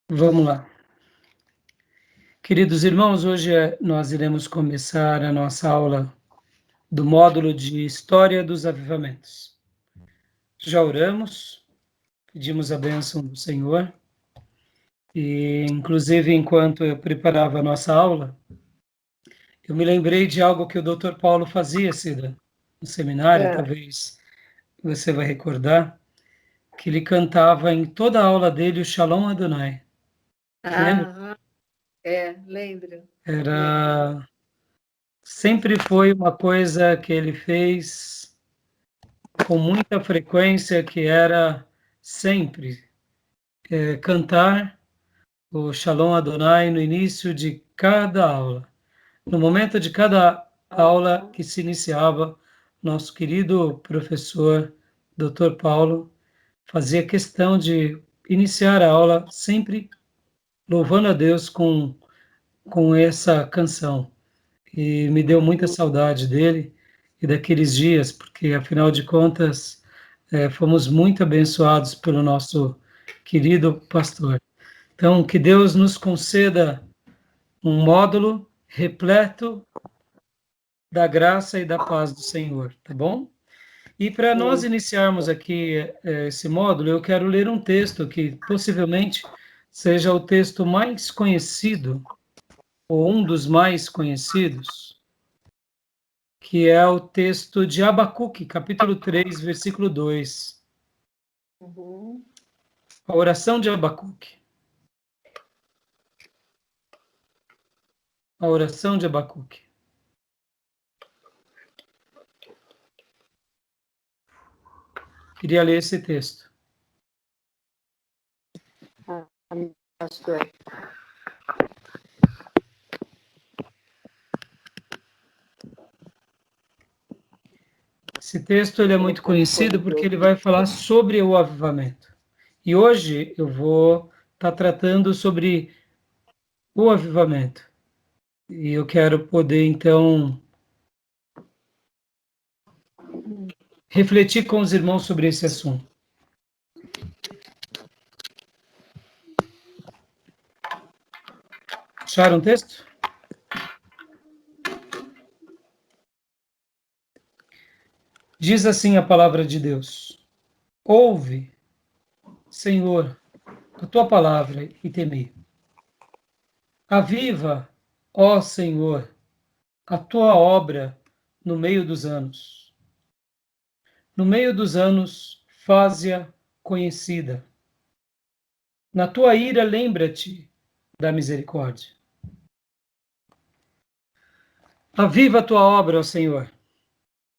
Vamos lá. Queridos irmãos, hoje nós iremos começar a nossa aula do módulo de História dos Avivamentos. Já oramos, pedimos a bênção do Senhor e, inclusive, enquanto eu preparava a nossa aula, eu me lembrei de algo que o Dr. Paulo fazia, Cida, no seminário, É. talvez você vai recordar, que ele cantava em toda a aula dele o Shalom Adonai. Lembra? Lembro. Era... Sempre foi uma coisa que ele fez com muita frequência, que era sempre cantar o Shalom Adonai no início de cada aula. No momento de cada aula que se iniciava, nosso querido professor, Dr. Paulo, fazia questão de iniciar a aula sempre louvando a Deus com essa canção. E me deu muita saudade dele e daqueles dias, porque afinal de contas fomos muito abençoados pelo nosso querido pastor. Então, que Deus nos conceda um módulo repleto da graça e da paz do Senhor, tá bom? E para nós iniciarmos aqui esse módulo, eu quero ler um texto que possivelmente seja o texto mais conhecido, ou um dos mais conhecidos, que é o texto de Abacuque, capítulo 3, versículo 2. Uhum. A oração de Abacuque. A oração de Abacuque. Queria ler esse texto. Pastor. Esse texto ele é muito conhecido porque ele vai falar sobre o avivamento. E hoje eu vou estar tratando sobre o avivamento. E eu quero poder, então, refletir com os irmãos sobre esse assunto. Acharam o texto? Diz assim a palavra de Deus: Ouve, Senhor, a tua palavra e teme. Aviva, ó Senhor, a tua obra no meio dos anos. No meio dos anos, faze-a conhecida. Na tua ira, lembra-te da misericórdia. Aviva a tua obra, ó Senhor.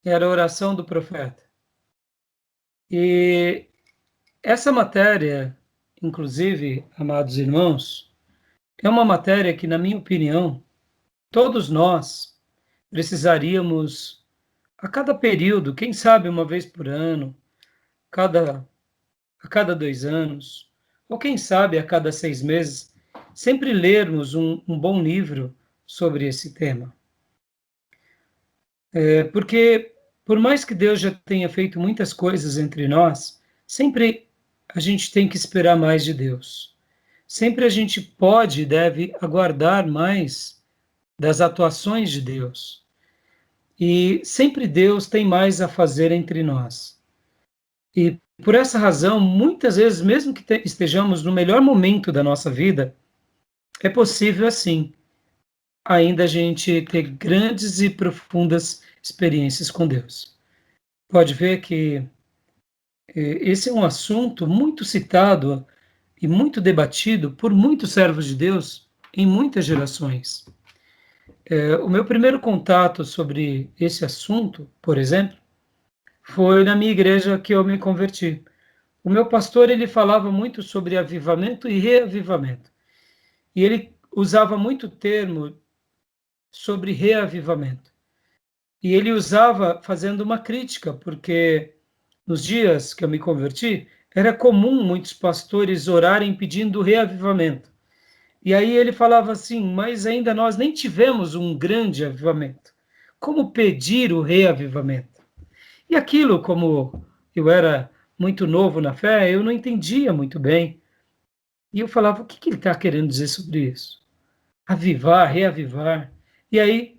Era a oração do profeta. E essa matéria, inclusive, amados irmãos, é uma matéria que, na minha opinião, todos nós precisaríamos, a cada período, quem sabe uma vez por ano, a cada 2 anos, ou quem sabe a cada 6 meses, sempre lermos um bom livro sobre esse tema. Porque, por mais que Deus já tenha feito muitas coisas entre nós, sempre a gente tem que esperar mais de Deus. Sempre a gente pode e deve aguardar mais das atuações de Deus. E sempre Deus tem mais a fazer entre nós. E por essa razão, muitas vezes, mesmo que estejamos no melhor momento da nossa vida, é possível assim, ainda a gente ter grandes e profundas experiências com Deus. Pode ver que esse é um assunto muito citado e muito debatido por muitos servos de Deus em muitas gerações. O meu primeiro contato sobre esse assunto, por exemplo, foi na minha igreja que eu me converti. O meu pastor ele falava muito sobre avivamento e reavivamento. E ele usava muito termo sobre reavivamento. E ele usava fazendo uma crítica, porque nos dias que eu me converti, era comum muitos pastores orarem pedindo reavivamento. E aí ele falava assim: mas ainda nós nem tivemos um grande avivamento. Como pedir o reavivamento? E aquilo, como eu era muito novo na fé, eu não entendia muito bem. E eu falava, o que que ele está querendo dizer sobre isso? Avivar, reavivar. E aí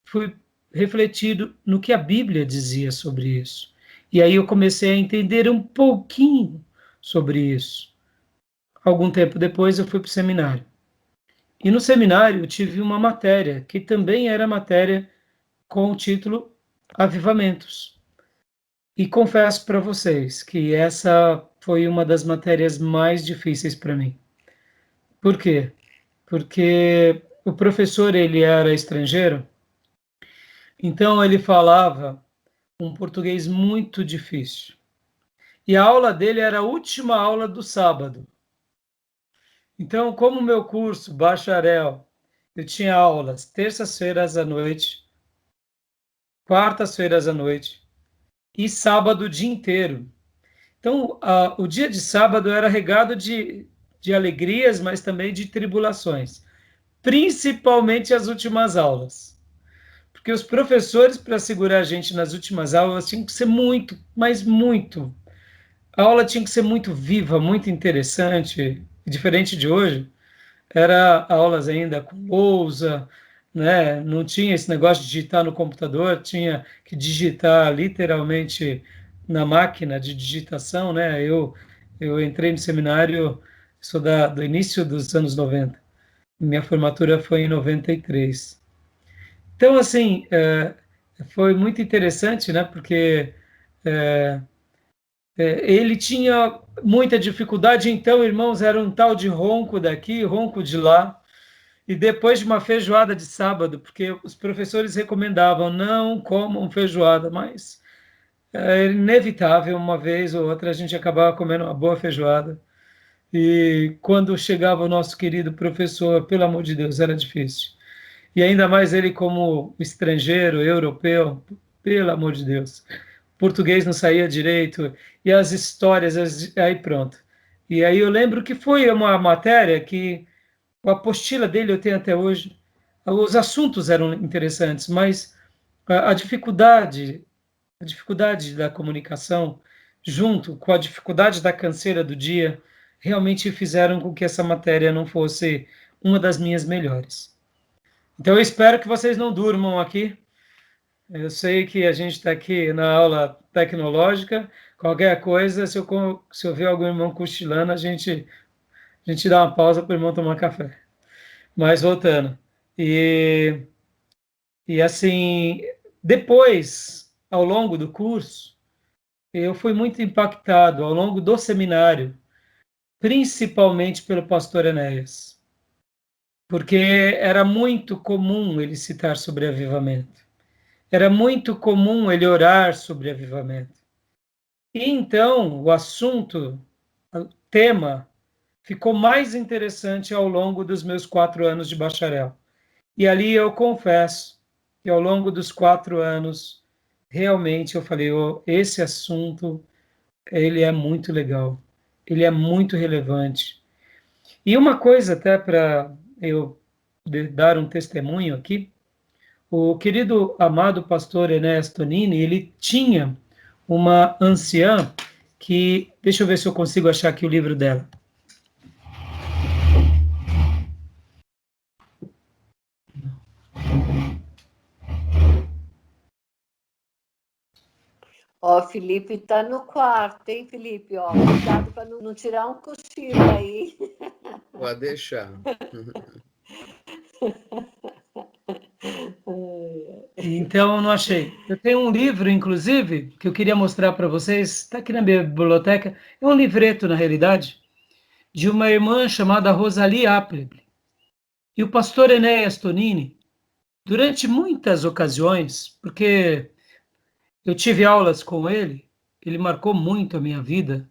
fui refletido no que a Bíblia dizia sobre isso. E aí eu comecei a entender um pouquinho sobre isso. Algum tempo depois eu fui para o seminário. E no seminário eu tive uma matéria, que também era matéria com o título Avivamentos. E confesso para vocês que essa foi uma das matérias mais difíceis para mim. Por quê? Porque o professor ele era estrangeiro, então ele falava um português muito difícil. E a aula dele era a última aula do sábado. Então, como o meu curso bacharel, eu tinha aulas terças-feiras à noite, quartas-feiras à noite e sábado o dia inteiro. Então, o dia de sábado era regado de alegrias, mas também de tribulações, principalmente as últimas aulas. Porque os professores, para segurar a gente nas últimas aulas, tinham que ser muito, mas muito. A aula tinha que ser muito viva, muito interessante, diferente de hoje. Era aulas ainda com lousa, né? Não tinha esse negócio de digitar no computador, tinha que digitar literalmente na máquina de digitação, né? Eu entrei no seminário, sou do início dos anos 90. Minha formatura foi em 93. Então, assim, foi muito interessante, né? Porque ele tinha muita dificuldade, então, irmãos, era um tal de ronco daqui, ronco de lá. E depois de uma feijoada de sábado, porque os professores recomendavam não comam feijoada, mas é inevitável, uma vez ou outra, a gente acabava comendo uma boa feijoada. E quando chegava o nosso querido professor, pelo amor de Deus, era difícil. E ainda mais ele como estrangeiro, europeu, pelo amor de Deus. Português não saía direito, e as histórias, aí pronto. E aí eu lembro que foi uma matéria que a apostila dele eu tenho até hoje. Os assuntos eram interessantes, mas a a dificuldade da comunicação, junto com a dificuldade da canseira do dia, realmente fizeram com que essa matéria não fosse uma das minhas melhores. Então eu espero que vocês não durmam aqui. Eu sei que a gente está aqui na aula tecnológica. Qualquer coisa, se eu ver algum irmão cochilando, a gente dá uma pausa para o irmão tomar café. Mas voltando. E, e assim, depois, ao longo do curso, eu fui muito impactado ao longo do seminário, principalmente pelo pastor Enéas, porque era muito comum ele citar sobre avivamento. Era muito comum ele orar sobre avivamento. E então, o assunto, o tema, ficou mais interessante ao longo dos meus 4 anos de bacharel. E ali eu confesso que ao longo dos 4 anos, realmente eu falei, oh, esse assunto, ele é muito legal, ele é muito relevante. E uma coisa até para eu dar um testemunho aqui, o querido amado pastor Enéas Tonini, ele tinha uma anciã que, deixa eu ver se eu consigo achar aqui o livro dela. Ó, Felipe tá no quarto, hein, Felipe? Ó, cuidado para não tirar um cochilo aí. Pode deixar. Então, eu não achei. Eu tenho um livro, inclusive, que eu queria mostrar para vocês, está aqui na minha biblioteca. É um livreto, na realidade, de uma irmã chamada Rosalie Appleby. E o pastor Enéas Tonini, durante muitas ocasiões, porque eu tive aulas com ele, ele marcou muito a minha vida,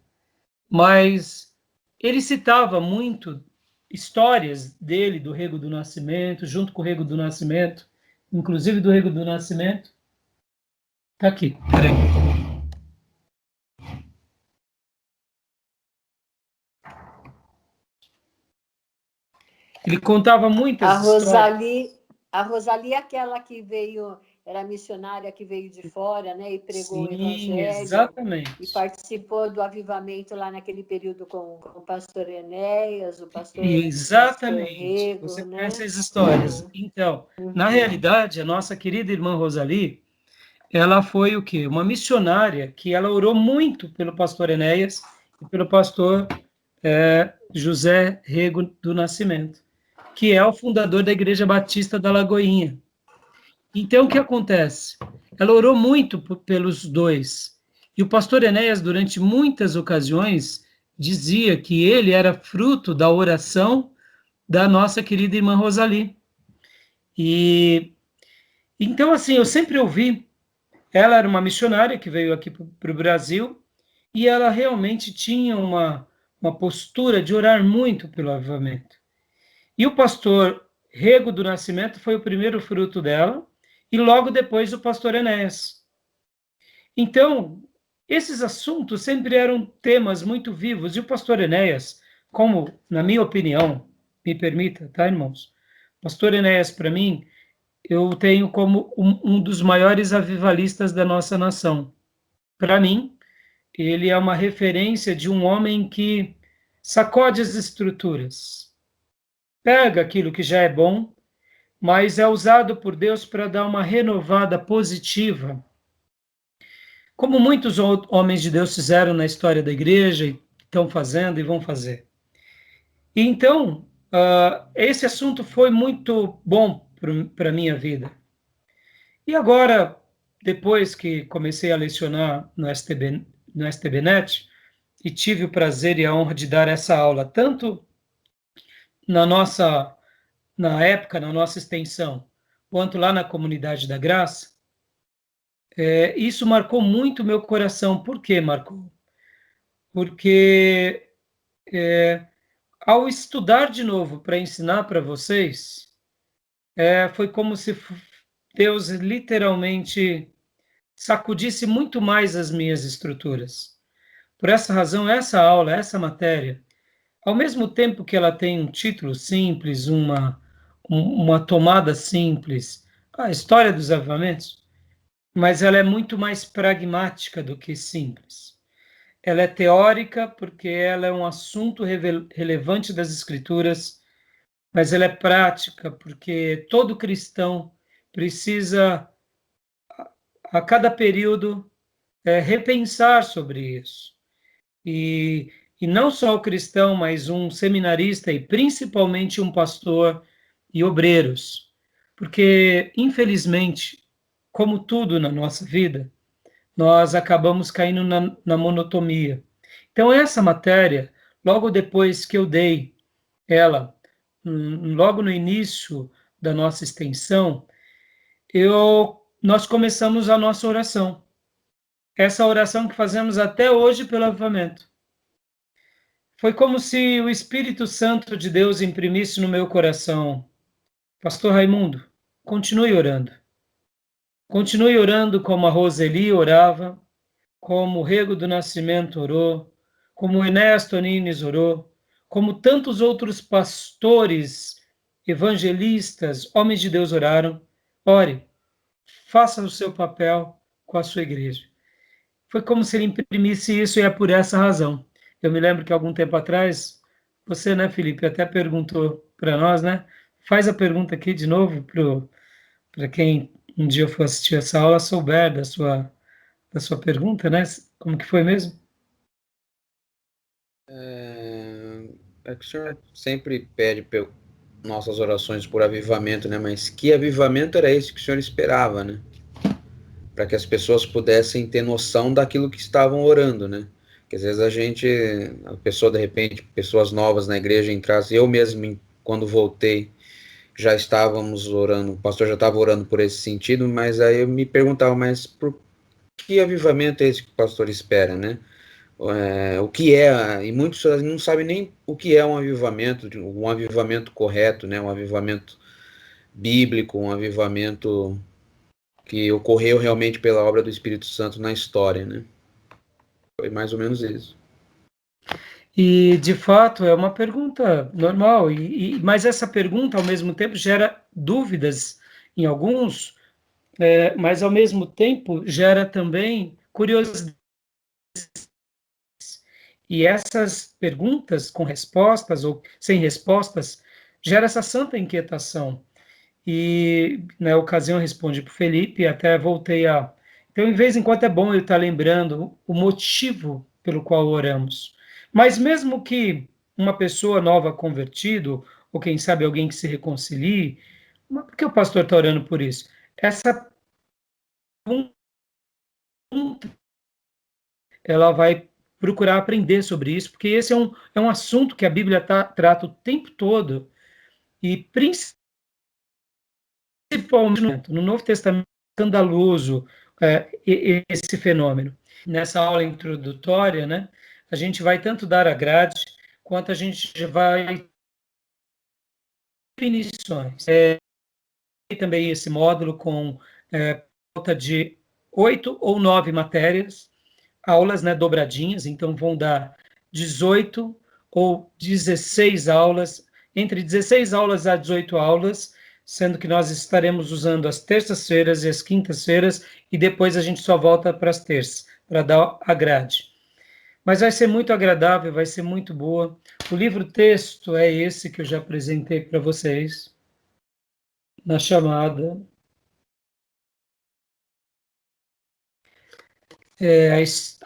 mas ele citava muito histórias dele, do Rego do Nascimento, junto com o Rego do Nascimento, inclusive do Rego do Nascimento. Está aqui, peraí. Ele contava muitas A histórias. Rosalie, a Rosalie é aquela que veio era missionária que veio de fora, né, e pregou o Sim, evangelho. exatamente. E participou do avivamento lá naquele período com o pastor Enéas, o pastor Exatamente. Rego, Você né? conhece as histórias. Então, na realidade, a nossa querida irmã Rosali, ela foi o quê? Uma missionária que ela orou muito pelo pastor Enéas e pelo pastor José Rego do Nascimento, que é o fundador da Igreja Batista da Lagoinha. Então, o que acontece? Ela orou muito pelos dois. E o pastor Enéas, durante muitas ocasiões, dizia que ele era fruto da oração da nossa querida irmã Rosali. E então, assim, eu sempre ouvi, ela era uma missionária que veio aqui para o Brasil, e ela realmente tinha uma postura de orar muito pelo avivamento. E o pastor Rego do Nascimento foi o primeiro fruto dela, e logo depois o pastor Enéas. Então, esses assuntos sempre eram temas muito vivos, e o pastor Enéas, como, na minha opinião, me permita, tá, irmãos? Pastor Enéas, para mim, eu tenho como um dos maiores avivalistas da nossa nação. Para mim, ele é uma referência de um homem que sacode as estruturas, pega aquilo que já é bom, mas é usado por Deus para dar uma renovada positiva, como muitos homens de Deus fizeram na história da igreja, e estão fazendo e vão fazer. E então, esse assunto foi muito bom para a minha vida. E agora, depois que comecei a lecionar no STBnet, e tive o prazer e a honra de dar essa aula, tanto na época, na nossa extensão, quanto lá na Comunidade da Graça, isso marcou muito meu coração. Por que marcou? Porque ao estudar de novo para ensinar para vocês, foi como se Deus literalmente sacudisse muito mais as minhas estruturas. Por essa razão, essa aula, essa matéria, ao mesmo tempo que ela tem um título simples, uma tomada simples, a história dos avivamentos, mas ela é muito mais pragmática do que simples. Ela é teórica porque ela é um assunto relevante das Escrituras, mas ela é prática porque todo cristão precisa, a cada período, repensar sobre isso. E não só o cristão, mas um seminarista e principalmente um pastor e obreiros. Porque, infelizmente, como tudo na nossa vida, nós acabamos caindo na monotonia. Então, essa matéria, logo depois que eu dei ela, logo no início da nossa extensão, nós começamos a nossa oração. Essa oração que fazemos até hoje pelo avivamento. Foi como se o Espírito Santo de Deus imprimisse no meu coração: Pastor Raimundo, continue orando. Continue orando como a Roseli orava, como o Rego do Nascimento orou, como o Enéas Tonines orou, como tantos outros pastores, evangelistas, homens de Deus oraram. Ore, faça o seu papel com a sua igreja. Foi como se ele imprimisse isso, e é por essa razão. Eu me lembro que algum tempo atrás, você, né, Felipe, até perguntou para nós, né? Faz a pergunta aqui de novo para quem um dia for assistir essa aula souber da sua pergunta, né? Como que foi mesmo? É que o senhor sempre pede nossas orações por avivamento, né? Mas que avivamento era esse que o senhor esperava, né? Para que as pessoas pudessem ter noção daquilo que estavam orando, né? Porque às vezes a pessoa, de repente, pessoas novas na igreja entrassem, eu mesmo, quando voltei, já estávamos orando, o pastor já estava orando por esse sentido, mas aí eu me perguntava, mas por que avivamento é esse que o pastor espera, né? O que é, e muitos não sabem nem o que é um avivamento correto, né? Um avivamento bíblico, um avivamento que ocorreu realmente pela obra do Espírito Santo na história, né? Foi mais ou menos isso. E, de fato, é uma pergunta normal, mas essa pergunta, ao mesmo tempo, gera dúvidas em alguns, mas ao mesmo tempo gera também curiosidade. E essas perguntas com respostas ou sem respostas gera essa santa inquietação. E na ocasião eu respondi para o Felipe, até voltei a. Então, em vez em quando é bom eu estar lembrando o motivo pelo qual oramos. Mas mesmo que uma pessoa nova convertido, ou quem sabe alguém que se reconcilie, por que o pastor está orando por isso? Essa pergunta, ela vai procurar aprender sobre isso, porque esse é um assunto que a Bíblia trata o tempo todo, e principalmente no Novo Testamento, escandaloso esse fenômeno. Nessa aula introdutória, né, a gente vai tanto dar a grade, quanto a gente vai definições. E também esse módulo com falta de 8 ou 9 matérias, aulas, né, dobradinhas, então vão dar 18 ou 16 aulas, entre 16 aulas a 18 aulas, sendo que nós estaremos usando as terças-feiras e as quintas-feiras, e depois a gente só volta para as terças, para dar a grade. Mas vai ser muito agradável, vai ser muito boa. O livro-texto é esse que eu já apresentei para vocês na chamada.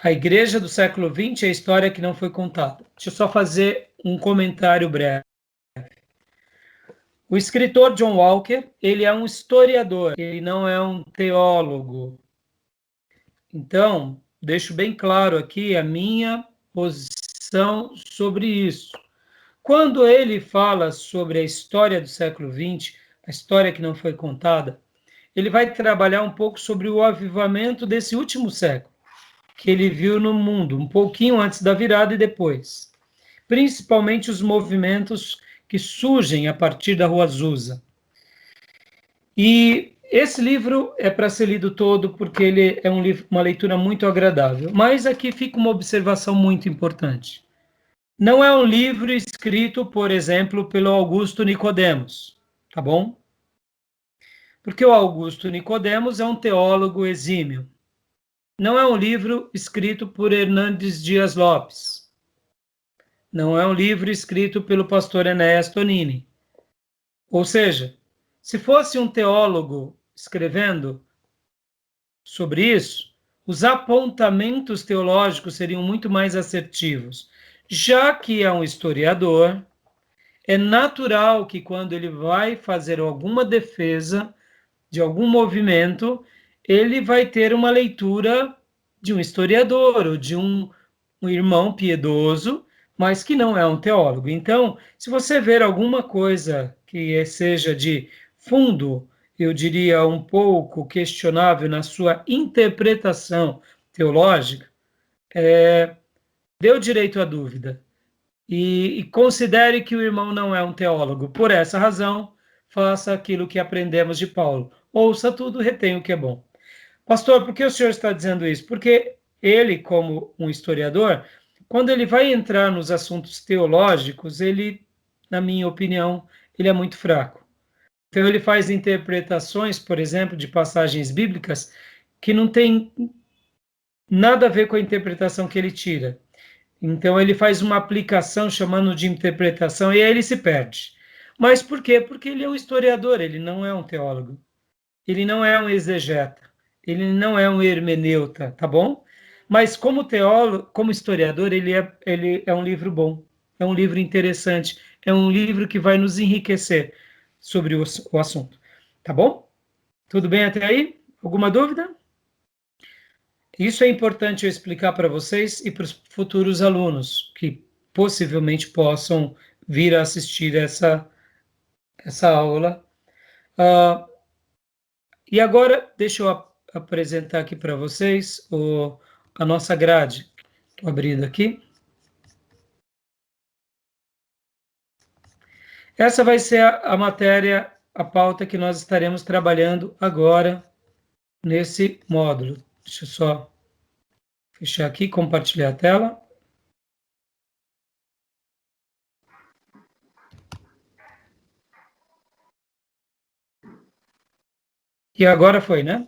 A Igreja do século XX é a história que não foi contada. Deixa eu só fazer um comentário breve. O escritor John Walker, ele é um historiador, ele não é um teólogo. Então, deixo bem claro aqui a minha posição sobre isso. Quando ele fala sobre a história do século XX, a história que não foi contada, ele vai trabalhar um pouco sobre o avivamento desse último século, que ele viu no mundo, um pouquinho antes da virada e depois. Principalmente os movimentos que surgem a partir da Rua Azusa. E esse livro é para ser lido todo porque ele é um livro, uma leitura muito agradável. Mas aqui fica uma observação muito importante. Não é um livro escrito, por exemplo, pelo Augusto Nicodemos, tá bom? Porque o Augusto Nicodemos é um teólogo exímio. Não é um livro escrito por Hernandes Dias Lopes. Não é um livro escrito pelo pastor Enéas Tonini. Ou seja, se fosse um teólogo escrevendo sobre isso, os apontamentos teológicos seriam muito mais assertivos. Já que é um historiador, é natural que quando ele vai fazer alguma defesa de algum movimento, ele vai ter uma leitura de um historiador ou de um irmão piedoso, mas que não é um teólogo. Então, se você ver alguma coisa que seja de fundo, eu diria um pouco questionável na sua interpretação teológica, dê o direito à dúvida. E considere que o irmão não é um teólogo. Por essa razão, faça aquilo que aprendemos de Paulo. Ouça tudo, retenha o que é bom. Pastor, por que o senhor está dizendo isso? Porque ele, como um historiador, quando ele vai entrar nos assuntos teológicos, ele, na minha opinião, ele é muito fraco. Então ele faz interpretações, por exemplo, de passagens bíblicas que não tem nada a ver com a interpretação que ele tira. Então ele faz uma aplicação chamando de interpretação e aí ele se perde. Mas por quê? Porque ele é um historiador, ele não é um teólogo. Ele não é um exegeta, ele não é um hermeneuta, tá bom? Mas como teólogo, como historiador, ele é um livro bom, é um livro interessante, é um livro que vai nos enriquecer sobre o assunto, tá bom? Tudo bem até aí? Alguma dúvida? Isso é importante eu explicar para vocês e para os futuros alunos que possivelmente possam vir a assistir essa aula. E agora, deixa eu apresentar aqui para vocês a nossa grade. Estou abrindo aqui. Essa vai ser a matéria, a pauta que nós estaremos trabalhando agora nesse módulo. Deixa eu só fechar aqui, compartilhar a tela. E agora foi, né?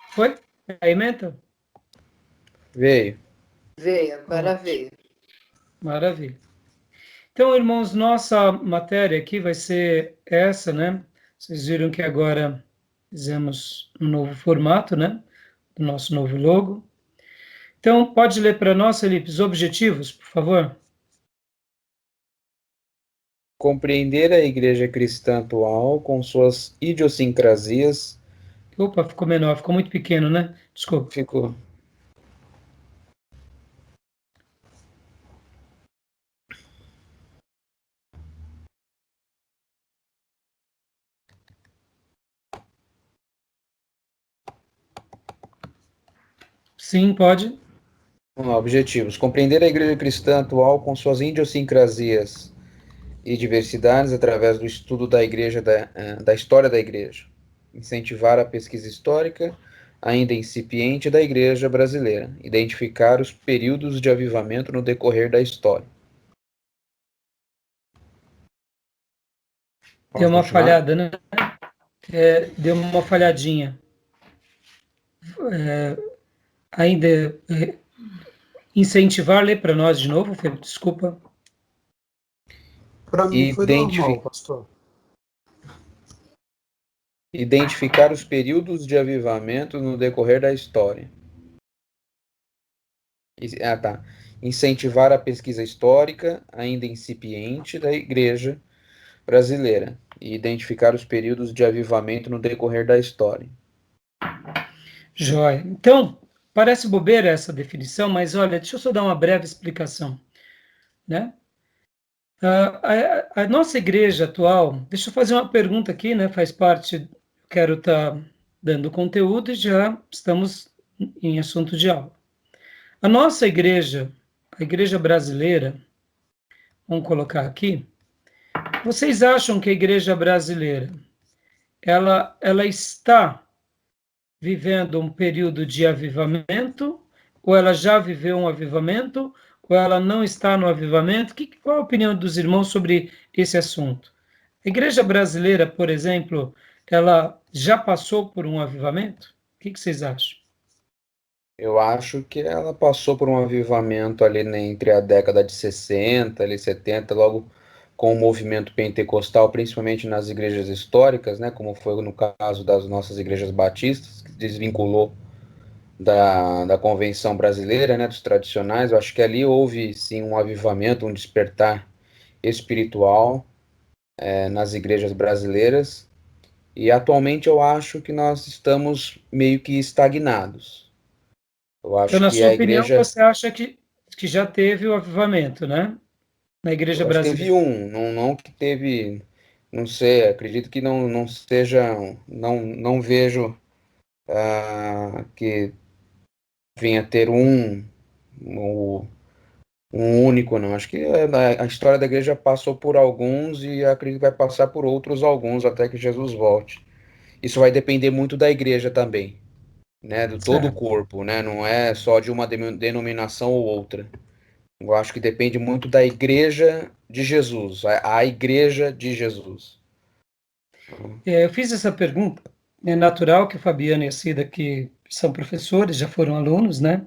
Foi? Aí, Menta? Veio. Veio, agora veio. Maravilha. Então, irmãos, nossa matéria aqui vai ser essa, né? Vocês viram que agora fizemos um novo formato, né? Do nosso novo logo. Então, pode ler para nós, Felipe, os objetivos, por favor? Compreender a igreja cristã atual com suas idiosincrasias. Opa, ficou menor, ficou muito pequeno, né? Desculpa. Ficou. Sim, pode. Vamos lá, objetivos. Compreender a igreja cristã atual com suas idiosincrasias e diversidades através do estudo da igreja, da história da igreja. Incentivar a pesquisa histórica, ainda incipiente, da igreja brasileira. Identificar os períodos de avivamento no decorrer da história. Deu Posso uma continuar? falhada, né? Deu uma falhadinha. Ainda incentivar, lê para nós de novo, Felipe, desculpa. Para mim foi normal, pastor. Identificar os períodos de avivamento no decorrer da história. Tá. Incentivar a pesquisa histórica, ainda incipiente, da igreja brasileira. E identificar os períodos de avivamento no decorrer da história. Joia. Então, parece bobeira essa definição, mas olha, deixa eu só dar uma breve explicação, né? A nossa igreja atual, deixa eu fazer uma pergunta aqui, né? Faz parte, quero estar dando conteúdo e já estamos em assunto de aula. A nossa igreja, a igreja brasileira, vamos colocar aqui, vocês acham que a igreja brasileira, ela está vivendo um período de avivamento, ou ela já viveu um avivamento, ou ela não está no avivamento? Qual a opinião dos irmãos sobre esse assunto? A igreja brasileira, por exemplo, ela já passou por um avivamento? O que vocês acham? Eu acho que ela passou por um avivamento ali, né, entre a década de 60 e 70, logo com o movimento pentecostal, principalmente nas igrejas históricas, né, como foi no caso das nossas igrejas batistas, que desvinculou da convenção brasileira, né, dos tradicionais. Eu acho que ali houve, sim, um avivamento, um despertar espiritual nas igrejas brasileiras, e atualmente eu acho que nós estamos meio que estagnados. Eu Então, acho na que sua a opinião, igreja... você acha que já teve o avivamento, né? Na igreja Eu acho que teve brasileira. não que teve, não sei, acredito que não seja, não vejo que venha ter um único, não. Acho que a história da igreja passou por alguns e acredito que vai passar por outros alguns até que Jesus volte. Isso vai depender muito da igreja também, né, do todo o Certo. corpo, né, não é só de uma denominação ou outra. Eu acho que depende muito da igreja de Jesus, a igreja de Jesus. Eu fiz essa pergunta, é natural que o Fabiano e a Cida, que são professores, já foram alunos, né?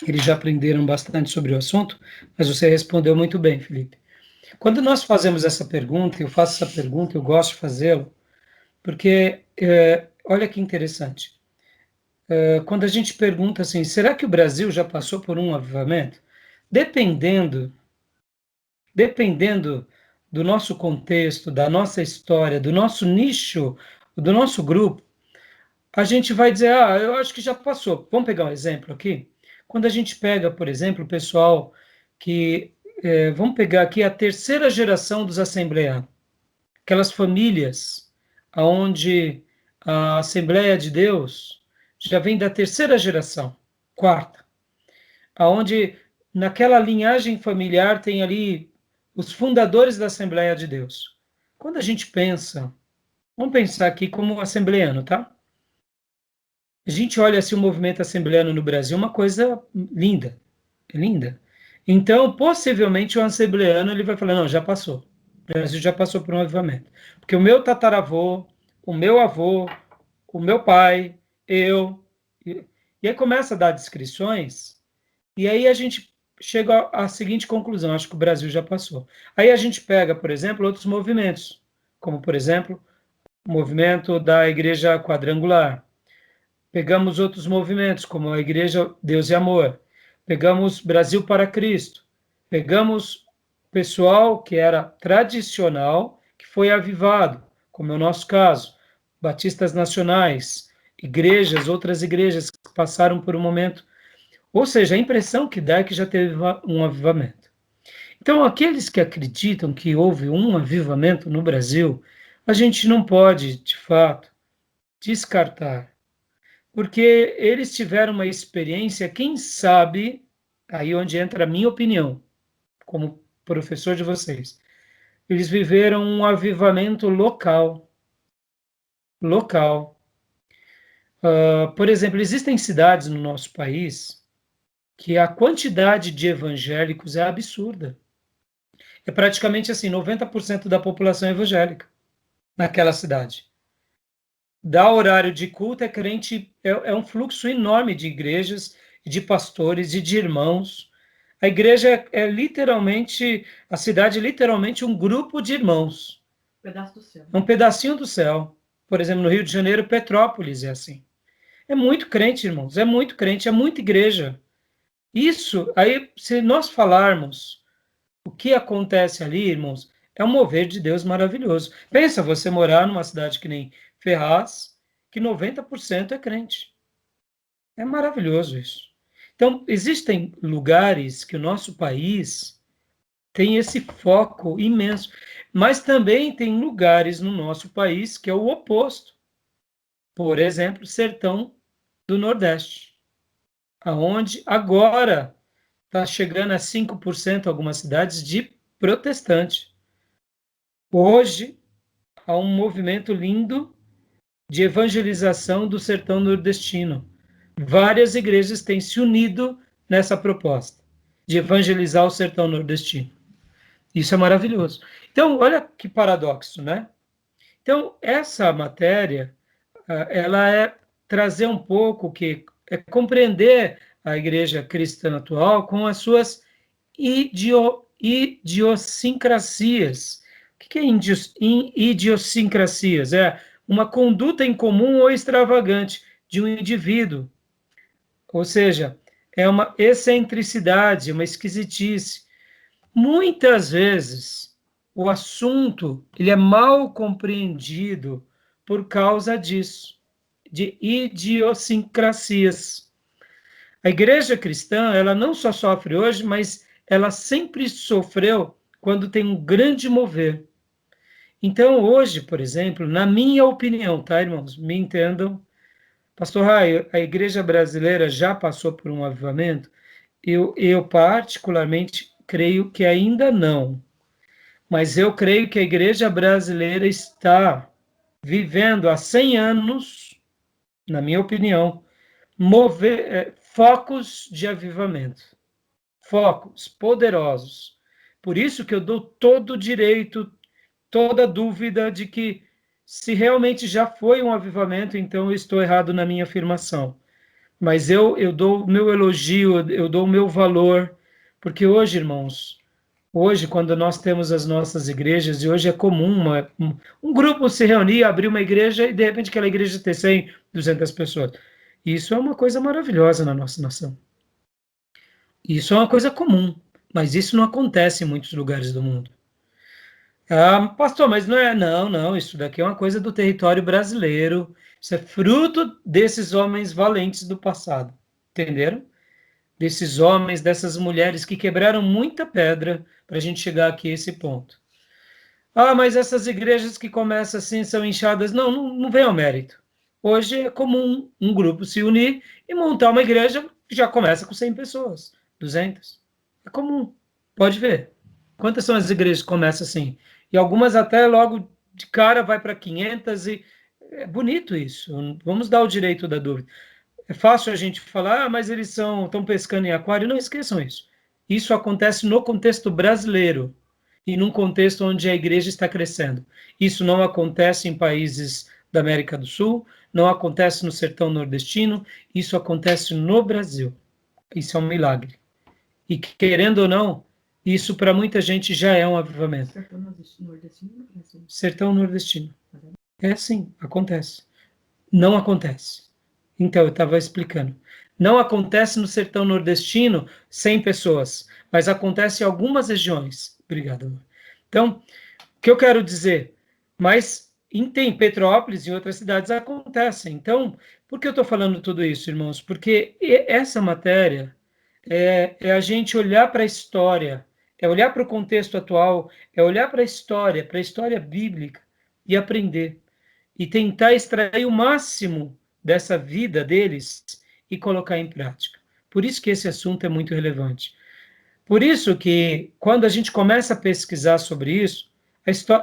Eles já aprenderam bastante sobre o assunto, mas você respondeu muito bem, Felipe. Quando nós fazemos essa pergunta, eu faço essa pergunta, eu gosto de fazê-lo, porque olha que interessante. Quando a gente pergunta assim, será que o Brasil já passou por um avivamento? Dependendo, dependendo do nosso contexto, da nossa história, do nosso nicho, do nosso grupo, a gente vai dizer, eu acho que já passou. Vamos pegar um exemplo aqui? Quando a gente pega, por exemplo, o pessoal que, vamos pegar aqui a terceira geração dos assembleanos, aquelas famílias onde a Assembleia de Deus já vem da terceira geração, quarta, aonde naquela linhagem familiar tem ali os fundadores da Assembleia de Deus. Quando a gente pensa, vamos pensar aqui como assembleano, tá? A gente olha assim o movimento assembleano no Brasil, uma coisa linda, linda. Então, possivelmente o assembleano ele vai falar, não, já passou. O Brasil já passou por um avivamento. Porque o meu tataravô, o meu avô, o meu pai, eu. E aí começa a dar descrições, e aí a gente chega à seguinte conclusão, acho que o Brasil já passou. Aí a gente pega, por exemplo, outros movimentos, como, por exemplo, o movimento da Igreja Quadrangular. Pegamos outros movimentos, como a Igreja Deus e Amor. Pegamos Brasil para Cristo. Pegamos pessoal que era tradicional, que foi avivado, como é o nosso caso. Batistas nacionais, igrejas, outras igrejas que passaram por um momento. Ou seja, a impressão que dá é que já teve um avivamento. Então, aqueles que acreditam que houve um avivamento no Brasil, a gente não pode, de fato, descartar, porque eles tiveram uma experiência, quem sabe, aí onde entra a minha opinião, como professor de vocês, eles viveram um avivamento local. Por exemplo, existem cidades no nosso país que a quantidade de evangélicos é absurda. É praticamente assim, 90% da população é evangélica naquela cidade. Dá horário de culto, é crente, é um fluxo enorme de igrejas, de pastores e de irmãos. A igreja é literalmente, a cidade é literalmente um grupo de irmãos. Um pedaço do céu. É um pedacinho do céu. Por exemplo, no Rio de Janeiro, Petrópolis é assim. É muito crente, irmãos, é muito crente, é muita igreja. Isso, aí, se nós falarmos o que acontece ali, irmãos, é um mover de Deus maravilhoso. Pensa você morar numa cidade que nem Ferraz, que 90% é crente. É maravilhoso isso. Então, existem lugares que o nosso país tem esse foco imenso, mas também tem lugares no nosso país que é o oposto. Por exemplo, Sertão do Nordeste, aonde agora está chegando a 5% algumas cidades de protestante. Hoje, há um movimento lindo de evangelização do sertão nordestino. Várias igrejas têm se unido nessa proposta de evangelizar o sertão nordestino. Isso é maravilhoso. Então, olha que paradoxo, né? Então, essa matéria, ela é trazer um pouco, que é compreender a igreja cristã atual com as suas idiosincrasias. O que é idiosincrasias? É uma conduta incomum ou extravagante de um indivíduo. Ou seja, é uma excentricidade, uma esquisitice. Muitas vezes, o assunto ele é mal compreendido por causa disso, de idiosincrasias. A igreja cristã, ela não só sofre hoje, mas ela sempre sofreu quando tem um grande mover. Então, hoje, por exemplo, na minha opinião, tá, irmãos? Me entendam. Pastor Raio, a igreja brasileira já passou por um avivamento? Eu particularmente creio que ainda não. Mas eu creio que a igreja brasileira está vivendo há 100 anos, na minha opinião, focos de avivamento. Focos poderosos. Por isso que eu dou todo o direito, toda dúvida de que se realmente já foi um avivamento, então eu estou errado na minha afirmação. Mas eu dou o meu elogio, eu dou o meu valor, porque hoje, irmãos, hoje, quando nós temos as nossas igrejas, e hoje é comum um grupo se reunir, abrir uma igreja, e de repente aquela igreja ter 100, 200 pessoas. Isso é uma coisa maravilhosa na nossa nação. Isso é uma coisa comum, mas isso não acontece em muitos lugares do mundo. Ah, pastor, mas não é. Não, isso daqui é uma coisa do território brasileiro. Isso é fruto desses homens valentes do passado. Entenderam? Desses homens, dessas mulheres que quebraram muita pedra para a gente chegar aqui a esse ponto. Ah, mas essas igrejas que começam assim são inchadas. Não vem ao mérito. Hoje é comum um grupo se unir e montar uma igreja que já começa com 100 pessoas, 200. É comum, pode ver. Quantas são as igrejas que começam assim? E algumas até logo de cara vai para 500 e é bonito isso. Vamos dar o direito da dúvida. É fácil a gente falar, mas eles estão pescando em aquário. Não esqueçam isso. Isso acontece no contexto brasileiro e num contexto onde a igreja está crescendo. Isso não acontece em países da América do Sul, não acontece no sertão nordestino, isso acontece no Brasil. Isso é um milagre. E querendo ou não, isso para muita gente já é um avivamento. Sertão nordestino? Sertão nordestino. É sim, acontece. Não acontece. Então, eu estava explicando. Não acontece no sertão nordestino 100 pessoas, mas acontece em algumas regiões. Obrigado, amor. Então, o que eu quero dizer? Mas em Petrópolis e outras cidades acontecem. Então, por que eu estou falando tudo isso, irmãos? Porque essa matéria é a gente olhar para a história, é olhar para o contexto atual, é olhar para a história bíblica e aprender. E tentar extrair o máximo dessa vida deles e colocar em prática. Por isso que esse assunto é muito relevante. Por isso que, quando a gente começa a pesquisar sobre isso,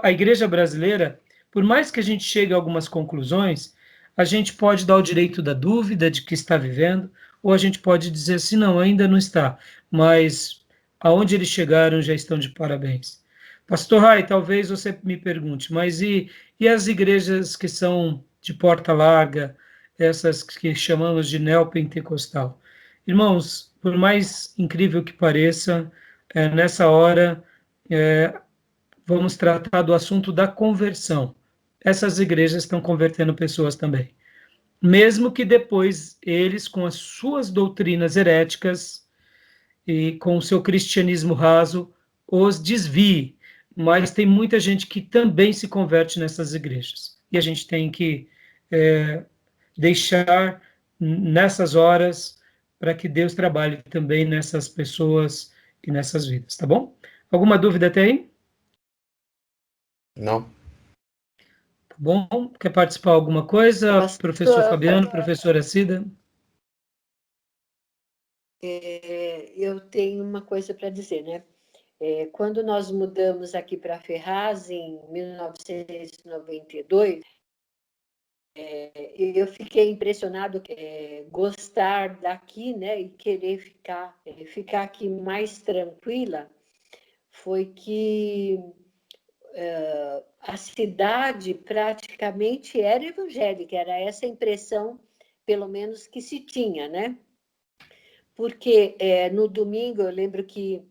a igreja brasileira, por mais que a gente chegue a algumas conclusões, a gente pode dar o direito da dúvida de que está vivendo, ou a gente pode dizer assim, não, ainda não está, mas aonde eles chegaram já estão de parabéns. Pastor Rai, talvez você me pergunte, mas e as igrejas que são de porta larga, essas que chamamos de neopentecostal? Irmãos, por mais incrível que pareça, nessa hora vamos tratar do assunto da conversão. Essas igrejas estão convertendo pessoas também. Mesmo que depois eles, com as suas doutrinas heréticas e com o seu cristianismo raso, os desvie. Mas tem muita gente que também se converte nessas igrejas. E a gente tem que deixar nessas horas para que Deus trabalhe também nessas pessoas e nessas vidas, tá bom? Alguma dúvida até aí? Não. Tá bom? Quer participar de alguma coisa? Professor Fabiano, professora Cida? Eu tenho uma coisa para dizer, né? Quando nós mudamos aqui para Ferraz, em 1992, eu fiquei impressionado, gostar daqui, né, e querer ficar aqui mais tranquila, foi que a cidade praticamente era evangélica, era essa impressão, pelo menos, que se tinha, né? Porque no domingo, eu lembro que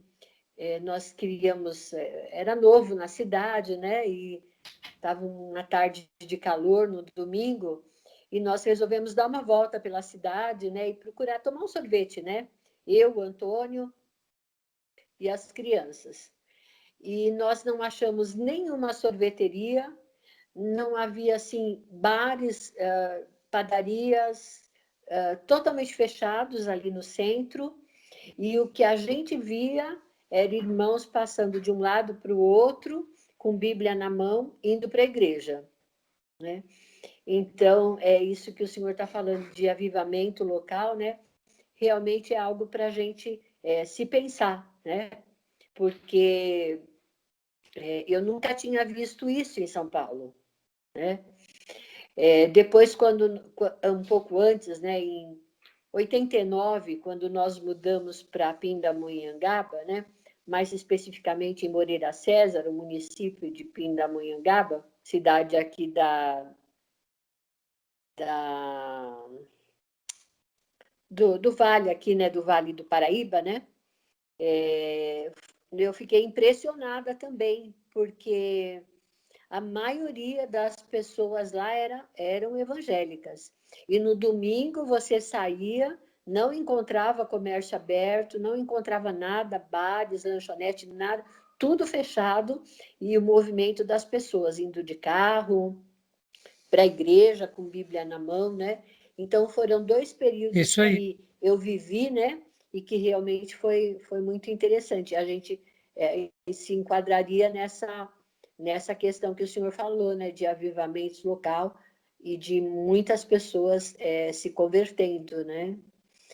nós queríamos, era novo na cidade, né? E estava uma tarde de calor no domingo, e nós resolvemos dar uma volta pela cidade, né? E procurar tomar um sorvete, né? Eu, o Antônio e as crianças. E nós não achamos nenhuma sorveteria, não havia, assim, bares, padarias, totalmente fechados ali no centro, e o que a gente via era irmãos passando de um lado para o outro, com Bíblia na mão, indo para a igreja, né? Então, é isso que o senhor está falando de avivamento local, né? Realmente é algo para a gente se pensar, né? Porque eu nunca tinha visto isso em São Paulo, né? Depois, um pouco antes, né, em 89, quando nós mudamos para Pindamonhangaba, né, mais especificamente em Moreira César, o município de Pindamonhangaba, cidade aqui do Vale, aqui, né, do Vale do Paraíba, né, eu fiquei impressionada também, porque a maioria das pessoas lá eram evangélicas. E no domingo você saía, não encontrava comércio aberto, não encontrava nada, bares, lanchonete, nada, tudo fechado, e o movimento das pessoas indo de carro para a igreja com Bíblia na mão, né? Então foram 2 períodos que eu vivi, né? E que realmente foi muito interessante. A gente se enquadraria nessa questão que o senhor falou, né, de avivamentos local e de muitas pessoas se convertendo, né?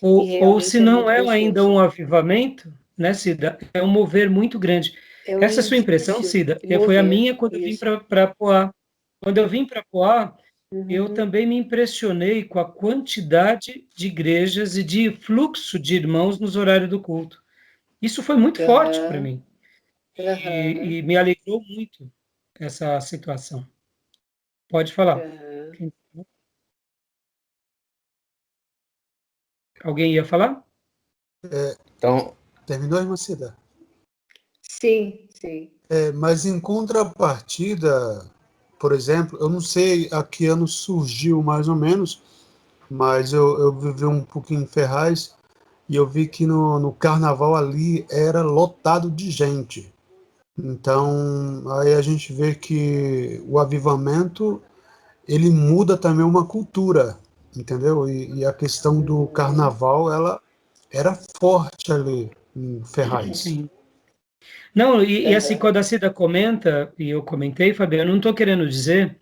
Ou se não é ainda um avivamento, né, Cida? É um mover muito grande. Essa sua impressão, Cida, foi a minha quando eu vim para Poá. Quando eu vim para Poá, eu também me impressionei com a quantidade de igrejas e de fluxo de irmãos nos horários do culto. Isso foi muito forte para mim. E me alegrou muito essa situação. Pode falar. entendi. Alguém ia falar? Então, Terminou, irmã Cida? Sim, sim. Mas em contrapartida, por exemplo, eu não sei a que ano surgiu mais ou menos, mas eu vivi um pouquinho em Ferraz e eu vi que no carnaval ali era lotado de gente. Então, aí a gente vê que o avivamento, ele muda também uma cultura, entendeu? E a questão do carnaval, ela era forte ali em Ferraz. Sim. Não, e assim, quando a Cida comenta, e eu comentei, Fabiano, eu não estou querendo dizer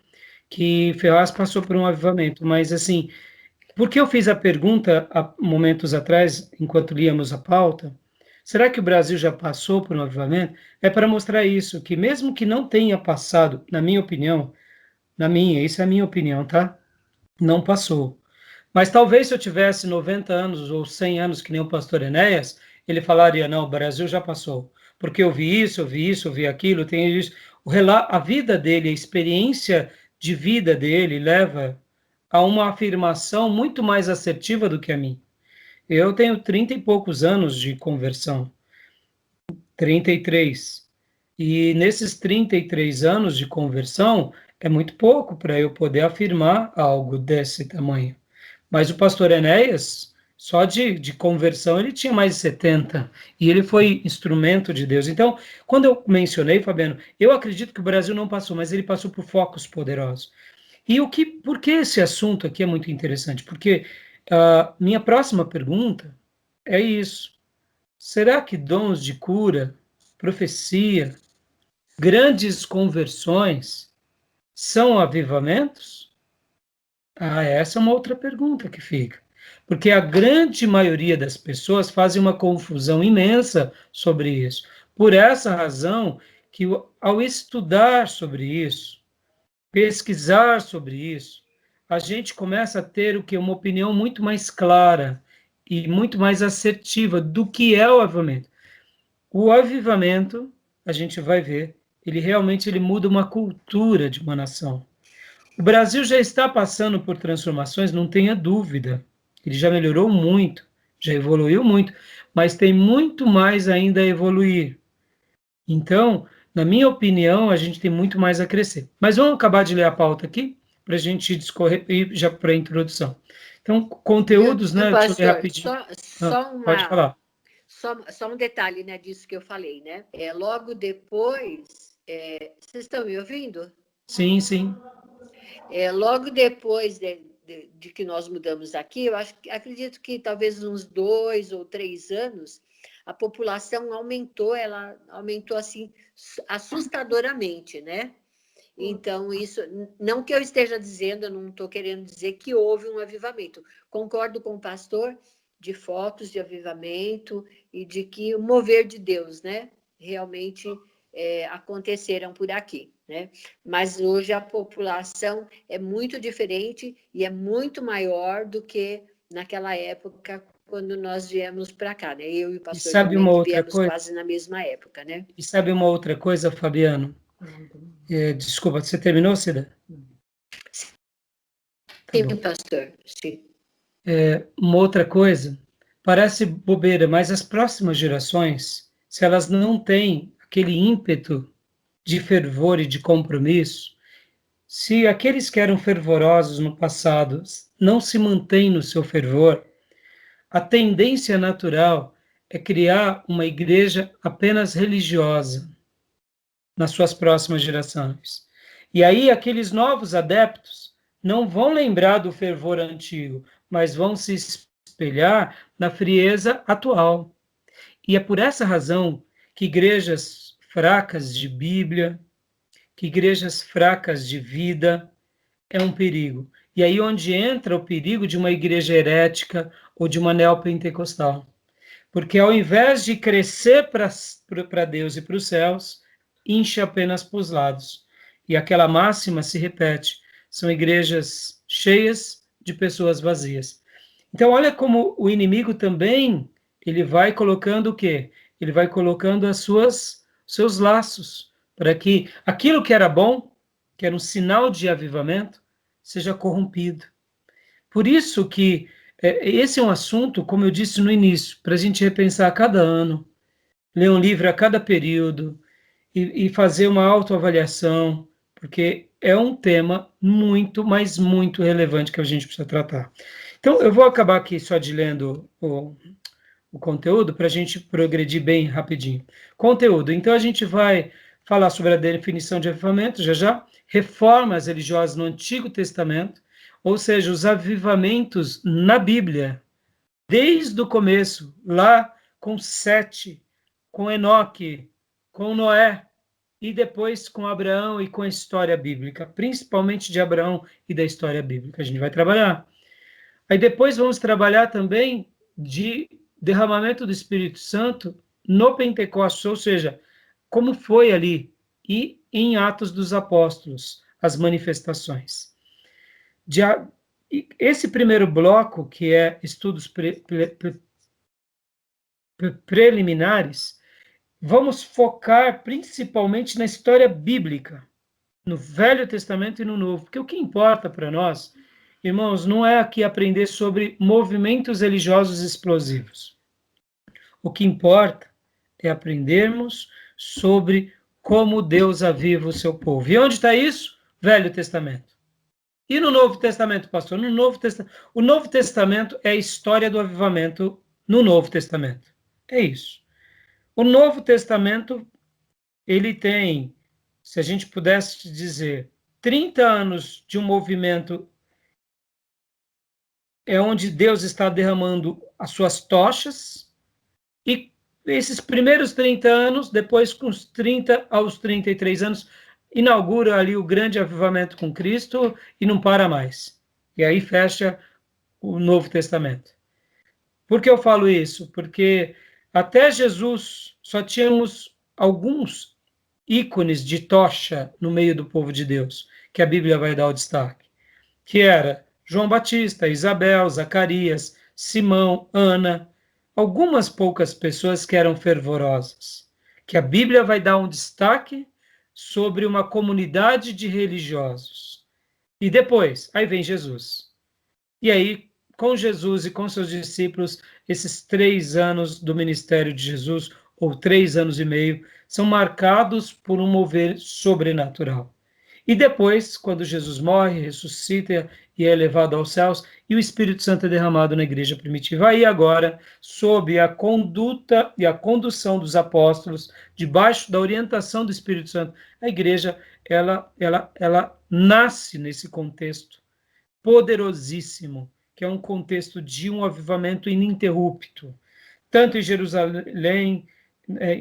que Ferraz passou por um avivamento, mas assim, porque eu fiz a pergunta há momentos atrás, enquanto líamos a pauta, será que o Brasil já passou por um avivamento? É para mostrar isso, que mesmo que não tenha passado, na minha opinião, isso é a minha opinião, tá? Não passou. Mas talvez se eu tivesse 90 anos ou 100 anos, que nem o pastor Enéas, ele falaria, não, o Brasil já passou. Porque eu vi isso, eu vi isso, eu vi aquilo, tem isso. A vida dele, a experiência de vida dele leva a uma afirmação muito mais assertiva do que a mim. Eu tenho 30 e poucos anos de conversão, 33. E nesses 33 anos de conversão, é muito pouco para eu poder afirmar algo desse tamanho. Mas o pastor Enéas, só de conversão, ele tinha mais de 70, e ele foi instrumento de Deus. Então, quando eu mencionei, Fabiano, eu acredito que o Brasil não passou, mas ele passou por focos poderosos. E por que esse assunto aqui é muito interessante? Porque minha próxima pergunta é isso. Será que dons de cura, profecia, grandes conversões são avivamentos? Essa é uma outra pergunta que fica. Porque a grande maioria das pessoas fazem uma confusão imensa sobre isso. Por essa razão, que ao estudar sobre isso, pesquisar sobre isso, a gente começa a ter uma opinião muito mais clara e muito mais assertiva do que é o avivamento. O avivamento, a gente vai ver, ele realmente muda uma cultura de uma nação. O Brasil já está passando por transformações, não tenha dúvida. Ele já melhorou muito, já evoluiu muito, mas tem muito mais ainda a evoluir. Então, na minha opinião, a gente tem muito mais a crescer. Mas vamos acabar de ler a pauta aqui, para a gente discorrer e já para a introdução. Então, conteúdos, né? Pastor, deixa eu ler rapidinho. Pode falar. Só um detalhe, né, disso que eu falei, né? Logo depois, vocês estão me ouvindo? Sim, sim. Logo depois de que nós mudamos aqui, acredito que talvez uns 2 ou 3 anos, a população ela aumentou assim assustadoramente, né? Então, isso, não que eu esteja dizendo, eu não estou querendo dizer que houve um avivamento. Concordo com o pastor de fotos de avivamento e de que o mover de Deus, né? Realmente aconteceram por aqui, né? Mas hoje a população é muito diferente e é muito maior do que naquela época quando nós viemos para cá, né? Eu e o pastor também viemos quase na mesma época, né? E sabe uma outra coisa, Fabiano? Desculpa, você terminou, Cida? Sim, pastor, sim. Uma outra coisa, parece bobeira, mas as próximas gerações, se elas não têm aquele ímpeto de fervor e de compromisso, se aqueles que eram fervorosos no passado não se mantêm no seu fervor, a tendência natural é criar uma igreja apenas religiosa nas suas próximas gerações. E aí aqueles novos adeptos não vão lembrar do fervor antigo, mas vão se espelhar na frieza atual. E é por essa razão que igrejas fracas de Bíblia, que igrejas fracas de vida é um perigo. E aí onde entra o perigo de uma igreja herética ou de uma neopentecostal. Porque ao invés de crescer para Deus e para os céus, incha apenas para os lados. E aquela máxima se repete, são igrejas cheias de pessoas vazias. Então olha como o inimigo também, ele vai colocando o quê? Ele vai colocando seus laços, para que aquilo que era bom, que era um sinal de avivamento, seja corrompido. Por isso que esse é um assunto, como eu disse no início, para a gente repensar a cada ano, ler um livro a cada período e fazer uma autoavaliação, porque é um tema muito, mas muito relevante que a gente precisa tratar. Então, eu vou acabar aqui só de lendo o conteúdo para a gente progredir bem rapidinho. Conteúdo. Então, a gente vai falar sobre a definição de avivamento, já, reformas religiosas no Antigo Testamento, ou seja, os avivamentos na Bíblia, desde o começo, lá com Sete, com Enoque, com Noé, e depois com Abraão e com a história bíblica, principalmente de Abraão e da história bíblica. A gente vai trabalhar. Aí depois vamos trabalhar também de derramamento do Espírito Santo no Pentecostes, ou seja, como foi ali, e em Atos dos Apóstolos, as manifestações. Esse primeiro bloco, que é estudos preliminares, vamos focar principalmente na história bíblica, no Velho Testamento e no Novo, porque o que importa para nós, irmãos, não é aqui aprender sobre movimentos religiosos explosivos. O que importa é aprendermos sobre como Deus aviva o seu povo. E onde está isso? Velho Testamento. E no Novo Testamento, pastor? O Novo Testamento é a história do avivamento no Novo Testamento. É isso. O Novo Testamento, ele tem, se a gente pudesse dizer, 30 anos de um movimento onde Deus está derramando as suas tochas, e esses primeiros 30 anos, depois com os 30 aos 33 anos, inaugura ali o grande avivamento com Cristo e não para mais. E aí fecha o Novo Testamento. Por que eu falo isso? Porque até Jesus só tínhamos alguns ícones de tocha no meio do povo de Deus, que a Bíblia vai dar o destaque, que era João Batista, Isabel, Zacarias, Simão, Ana, algumas poucas pessoas que eram fervorosas, que a Bíblia vai dar um destaque sobre uma comunidade de religiosos. E depois, aí vem Jesus. E aí, com Jesus e com seus discípulos, esses 3 anos do ministério de Jesus, ou 3 anos e meio, são marcados por um mover sobrenatural. E depois, quando Jesus morre, ressuscita e é elevado aos céus, e o Espírito Santo é derramado na igreja primitiva. Aí agora, sob a conduta e a condução dos apóstolos, debaixo da orientação do Espírito Santo, a igreja, ela nasce nesse contexto poderosíssimo, que é um contexto de um avivamento ininterrupto, tanto em Jerusalém,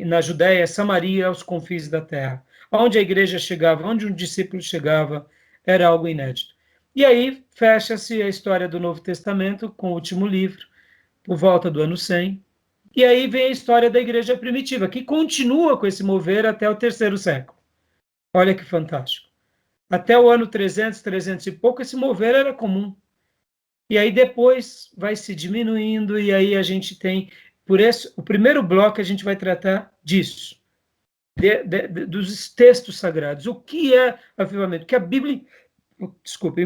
na Judéia, Samaria, aos confins da terra. Onde a igreja chegava, onde um discípulo chegava, era algo inédito. E aí fecha-se a história do Novo Testamento com o último livro, por volta do ano 100. E aí vem a história da igreja primitiva, que continua com esse mover até o 3º século. Olha que fantástico. Até o ano 300, 300 e pouco, esse mover era comum. E aí depois vai se diminuindo, e aí a gente tem, o primeiro bloco a gente vai tratar disso, dos textos sagrados. O que é avivamento? O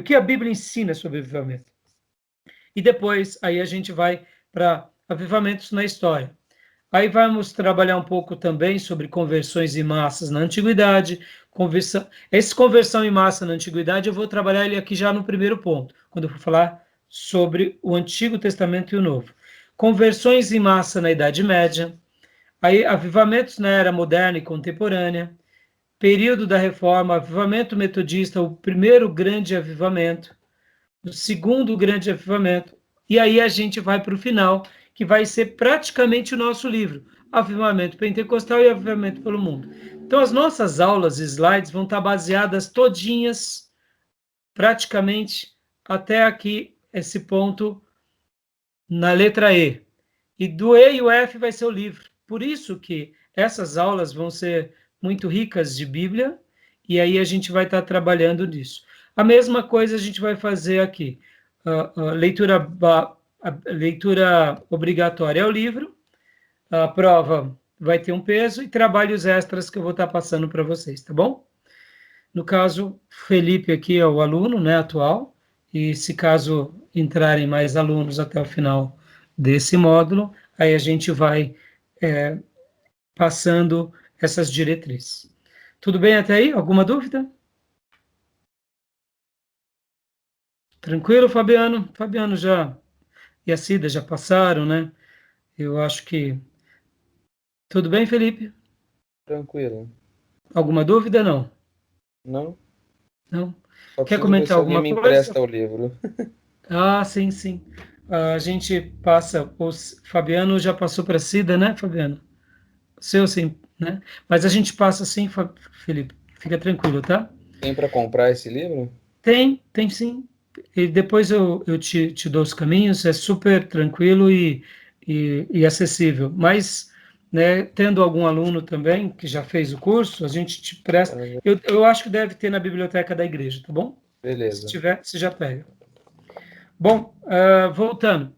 que a Bíblia ensina sobre avivamento. E depois, aí a gente vai para avivamentos na história. Aí vamos trabalhar um pouco também sobre conversões em massas na antiguidade. Essa conversão em massa na antiguidade, eu vou trabalhar ele aqui já no primeiro ponto, quando eu for falar sobre o Antigo Testamento e o Novo. Conversões em massa na Idade Média, aí avivamentos na Era Moderna e Contemporânea, período da Reforma, avivamento metodista, o primeiro grande avivamento, o segundo grande avivamento, e aí a gente vai para o final, que vai ser praticamente o nosso livro, Avivamento Pentecostal e Avivamento pelo Mundo. Então, as nossas aulas, slides, vão estar baseadas todinhas, praticamente, até aqui, esse ponto, na letra E. E do E e o F vai ser o livro. Por isso que essas aulas vão ser muito ricas de Bíblia, e aí a gente vai estar trabalhando nisso. A mesma coisa a gente vai fazer aqui. A leitura obrigatória é o livro, a prova vai ter um peso, e trabalhos extras que eu vou estar passando para vocês, tá bom? No caso, Felipe aqui é o aluno, né, atual, e se caso entrarem mais alunos até o final desse módulo, aí a gente vai passando essas diretrizes. Tudo bem até aí? Alguma dúvida? Tranquilo, Fabiano? Fabiano já e a Cida já passaram, né? Eu acho que... Tudo bem, Felipe? Tranquilo. Alguma dúvida? Não. Não? Não? Só Quer preciso ver comentar se alguém alguma me coisa? empresta o livro. Ah, sim, sim. A gente passa, o Fabiano já passou para a Cida, né, Fabiano? O seu sim, né? Mas a gente passa sim, Felipe. Fica tranquilo, tá? Tem para comprar esse livro? Tem sim. E depois eu te dou os caminhos, é super tranquilo e acessível. Mas, né, tendo algum aluno também que já fez o curso, a gente te presta. Ah, Eu acho que deve ter na biblioteca da igreja, tá bom? Se beleza. tiver, você já pega. Bom, voltando.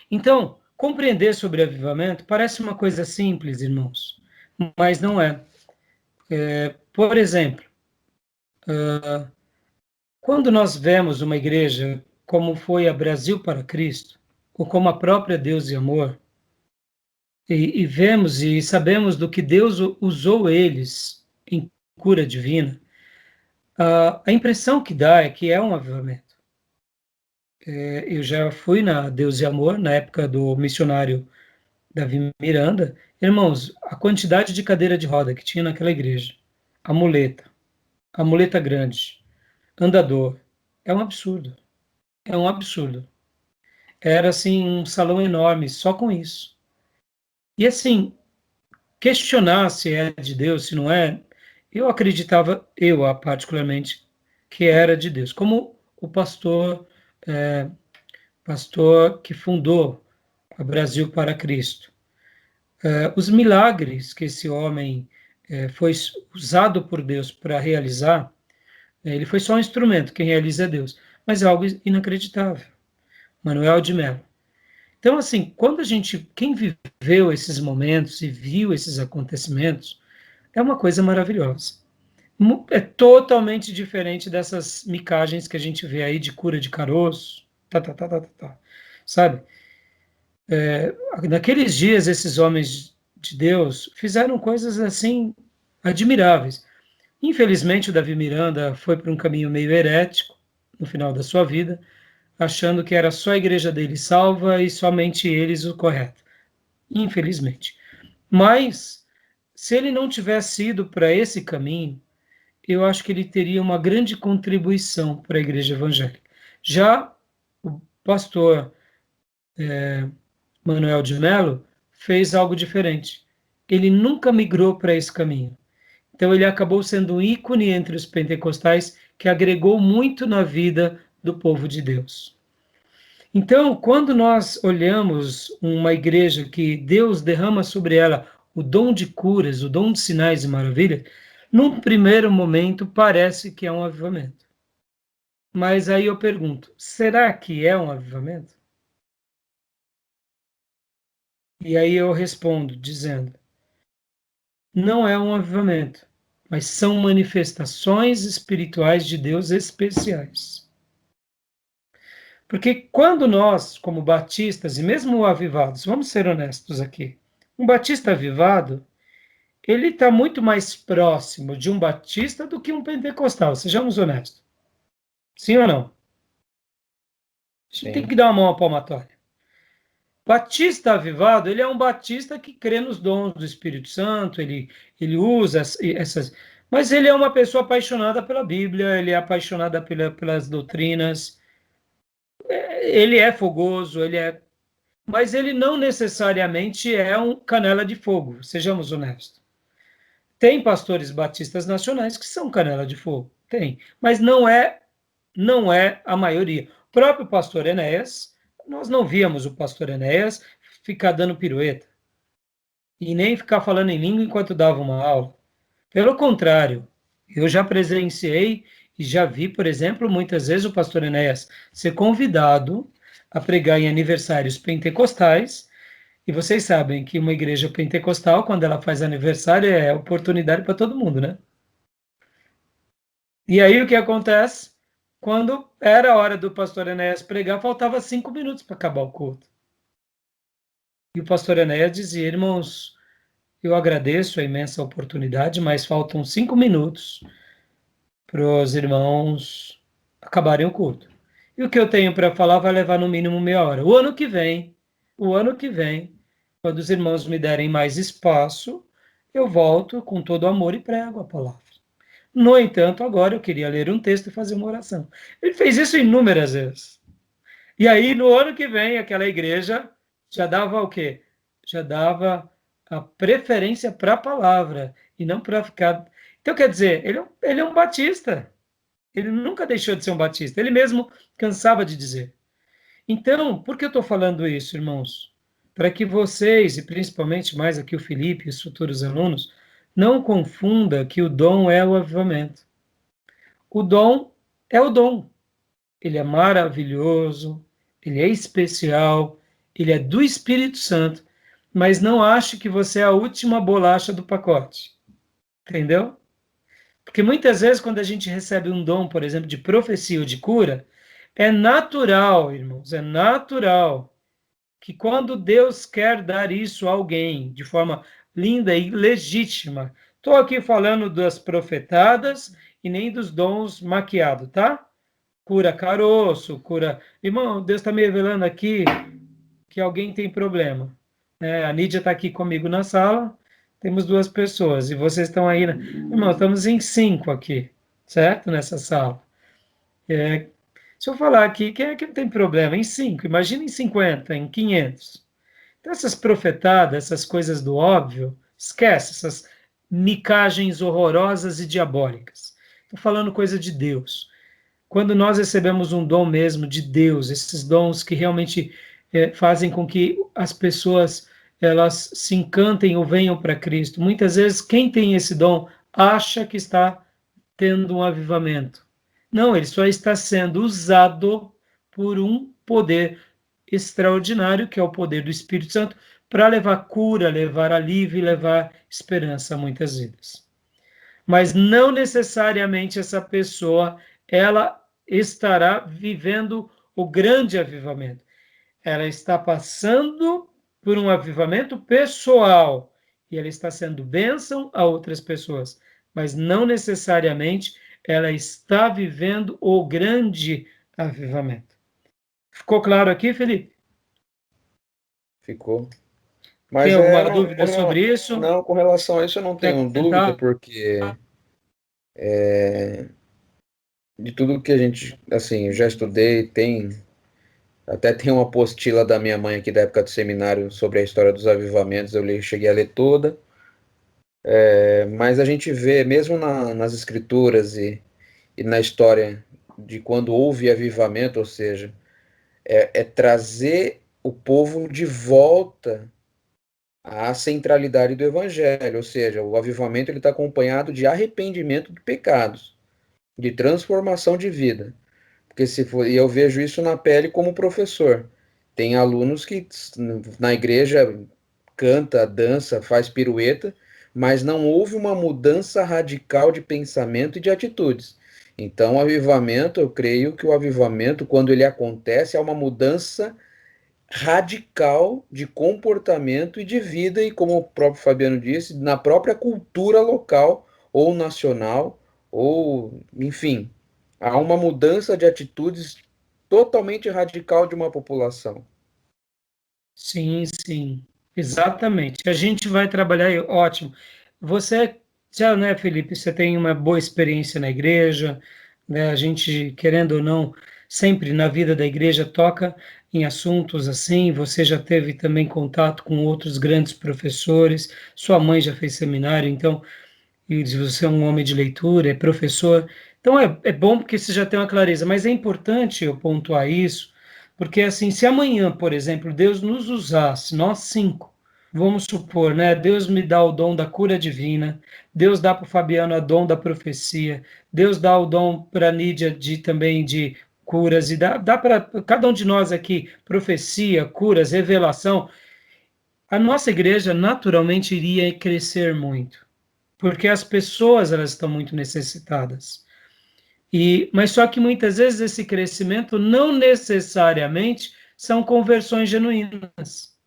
Então, compreender sobre avivamento parece uma coisa simples, irmãos, mas não é. Por exemplo, quando nós vemos uma igreja como foi a Brasil para Cristo, ou como a própria Deus e Amor, e vemos e sabemos do que Deus usou eles em cura divina, a impressão que dá é que é um avivamento. Eu já fui na Deus e Amor, na época do missionário Davi Miranda. Irmãos, a quantidade de cadeira de roda que tinha naquela igreja, a muleta grande, andador, é um absurdo. É um absurdo. Era assim um salão enorme só com isso. E assim, questionar se é de Deus, se não é, eu acreditava, particularmente, que era de Deus. Como o pastor que fundou o Brasil para Cristo. Os milagres que esse homem foi usado por Deus para realizar, ele foi só um instrumento, quem realiza é Deus, mas é algo inacreditável. Manuel de Mello. Então, assim, quem viveu esses momentos e viu esses acontecimentos, é uma coisa maravilhosa. É totalmente diferente dessas micagens que a gente vê aí de cura de caroço, sabe? Naqueles dias, esses homens de Deus fizeram coisas assim admiráveis. Infelizmente, o Davi Miranda foi para um caminho meio herético no final da sua vida, achando que era só a igreja dele salva e somente eles o correto. Infelizmente. Mas, se ele não tivesse ido para esse caminho, eu acho que ele teria uma grande contribuição para a igreja evangélica. Já o pastor Manuel de Mello fez algo diferente. Ele nunca migrou para esse caminho. Então, ele acabou sendo um ícone entre os pentecostais que agregou muito na vida do povo de Deus. Então, quando nós olhamos uma igreja que Deus derrama sobre ela o dom de curas, o dom de sinais e maravilhas, num primeiro momento parece que é um avivamento. Mas aí eu pergunto, será que é um avivamento? E aí eu respondo dizendo, não é um avivamento, mas são manifestações espirituais de Deus especiais. Porque quando nós, como batistas e mesmo avivados, vamos ser honestos aqui, um batista avivado, ele está muito mais próximo de um batista do que um pentecostal, sejamos honestos. Sim ou não? A gente tem Sim. que dar uma mão à palmatória. Batista avivado, ele é um batista que crê nos dons do Espírito Santo, ele usa essas... Mas ele é uma pessoa apaixonada pela Bíblia, ele é apaixonada pelas doutrinas, ele é fogoso, mas ele não necessariamente é um canela de fogo, sejamos honestos. Tem pastores batistas nacionais que são canela de fogo, tem, mas não é a maioria. O próprio pastor Enéas, nós não víamos o pastor Enéas ficar dando pirueta e nem ficar falando em língua enquanto dava uma aula. Pelo contrário, eu já presenciei e já vi, por exemplo, muitas vezes o pastor Enéas ser convidado a pregar em aniversários pentecostais, e vocês sabem que uma igreja pentecostal, quando ela faz aniversário, é oportunidade para todo mundo, né? E aí o que acontece? Quando era a hora do pastor Enéas pregar, faltava 5 minutos para acabar o culto. E o pastor Enéas dizia: irmãos, eu agradeço a imensa oportunidade, mas faltam 5 minutos para os irmãos acabarem o culto. E o que eu tenho para falar vai levar no mínimo meia hora. O ano que vem, quando os irmãos me derem mais espaço, eu volto com todo amor e prego a palavra. No entanto, agora eu queria ler um texto e fazer uma oração. Ele fez isso inúmeras vezes. E aí, no ano que vem, aquela igreja já dava o quê? Já dava a preferência para a palavra e não para ficar. Então, quer dizer, ele é um batista. Ele nunca deixou de ser um batista. Ele mesmo cansava de dizer. Então, por que eu estou falando isso, irmãos? Para que vocês, e principalmente mais aqui o Felipe e os futuros alunos, não confunda que o dom é o avivamento. O dom é o dom. Ele é maravilhoso, ele é especial, ele é do Espírito Santo, mas não ache que você é a última bolacha do pacote. Entendeu? Porque muitas vezes, quando a gente recebe um dom, por exemplo, de profecia ou de cura, é natural, irmãos, é natural que quando Deus quer dar isso a alguém de forma linda e legítima, estou aqui falando das profetadas e nem dos dons maquiados, tá? Cura caroço, cura... Irmão, Deus está me revelando aqui que alguém tem problema. A Nídia está aqui comigo na sala, temos 2 pessoas, e vocês estão aí... Irmão, estamos em 5 aqui, certo? Nessa sala. Se eu falar aqui, quem é que não tem problema? Em 5, imagina em 50, em 500. Então, essas profetadas, essas coisas do óbvio, esquece essas micagens horrorosas e diabólicas. Estou falando coisa de Deus. Quando nós recebemos um dom mesmo de Deus, esses dons que realmente fazem com que as pessoas elas se encantem ou venham para Cristo. Muitas vezes, quem tem esse dom acha que está tendo um avivamento. Não, ele só está sendo usado por um poder extraordinário, que é o poder do Espírito Santo, para levar cura, levar alívio e levar esperança a muitas vidas. Mas não necessariamente essa pessoa ela estará vivendo o grande avivamento. Ela está passando por um avivamento pessoal e ela está sendo bênção a outras pessoas, mas não necessariamente ela está vivendo o grande avivamento. Ficou claro aqui, Felipe? Ficou. Mas tem alguma dúvida sobre isso? Não, com relação a isso eu não tenho dúvida, porque de tudo que a gente, assim, eu já estudei, até tem uma apostila da minha mãe aqui da época do seminário sobre a história dos avivamentos, cheguei a ler toda, mas a gente vê, mesmo nas escrituras e na história de quando houve avivamento, ou seja, trazer o povo de volta à centralidade do evangelho, ou seja, o avivamento está acompanhado de arrependimento de pecados, de transformação de vida. Porque e eu vejo isso na pele como professor. Tem alunos que na igreja canta, dança, faz pirueta, mas não houve uma mudança radical de pensamento e de atitudes. Então, o avivamento, eu creio que o avivamento, quando ele acontece, é uma mudança radical de comportamento e de vida, e como o próprio Fabiano disse, na própria cultura local ou nacional, ou, enfim, há uma mudança de atitudes totalmente radical de uma população. Sim, sim, exatamente. A gente vai trabalhar, ótimo. Você já, né, Felipe, você tem uma boa experiência na igreja, né? A gente, querendo ou não, sempre na vida da igreja toca em assuntos assim. Você já teve também contato com outros grandes professores, sua mãe já fez seminário, então, e você é um homem de leitura, é professor. Então, é bom porque você já tem uma clareza, mas é importante eu pontuar isso, porque, assim, se amanhã, por exemplo, Deus nos usasse, nós 5, vamos supor, né? Deus me dá o dom da cura divina, Deus dá para o Fabiano o dom da profecia, Deus dá o dom para a Nídia também de curas, e dá para cada um de nós aqui profecia, curas, revelação. A nossa igreja naturalmente iria crescer muito, porque as pessoas elas estão muito necessitadas. Mas só que muitas vezes esse crescimento não necessariamente são conversões genuínas.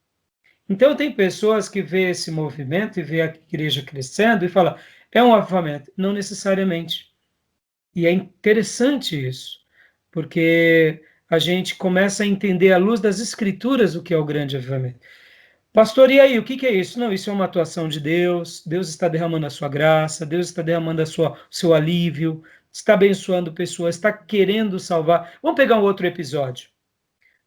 Então tem pessoas que vê esse movimento e vê a igreja crescendo e fala, é um avivamento. Não necessariamente. E é interessante isso, porque a gente começa a entender à luz das escrituras o que é o grande avivamento. Pastor, e aí, o que é isso? Não, isso é uma atuação de Deus, Deus está derramando a sua graça, Deus está derramando o seu alívio, está abençoando pessoas, está querendo salvar. Vamos pegar um outro episódio.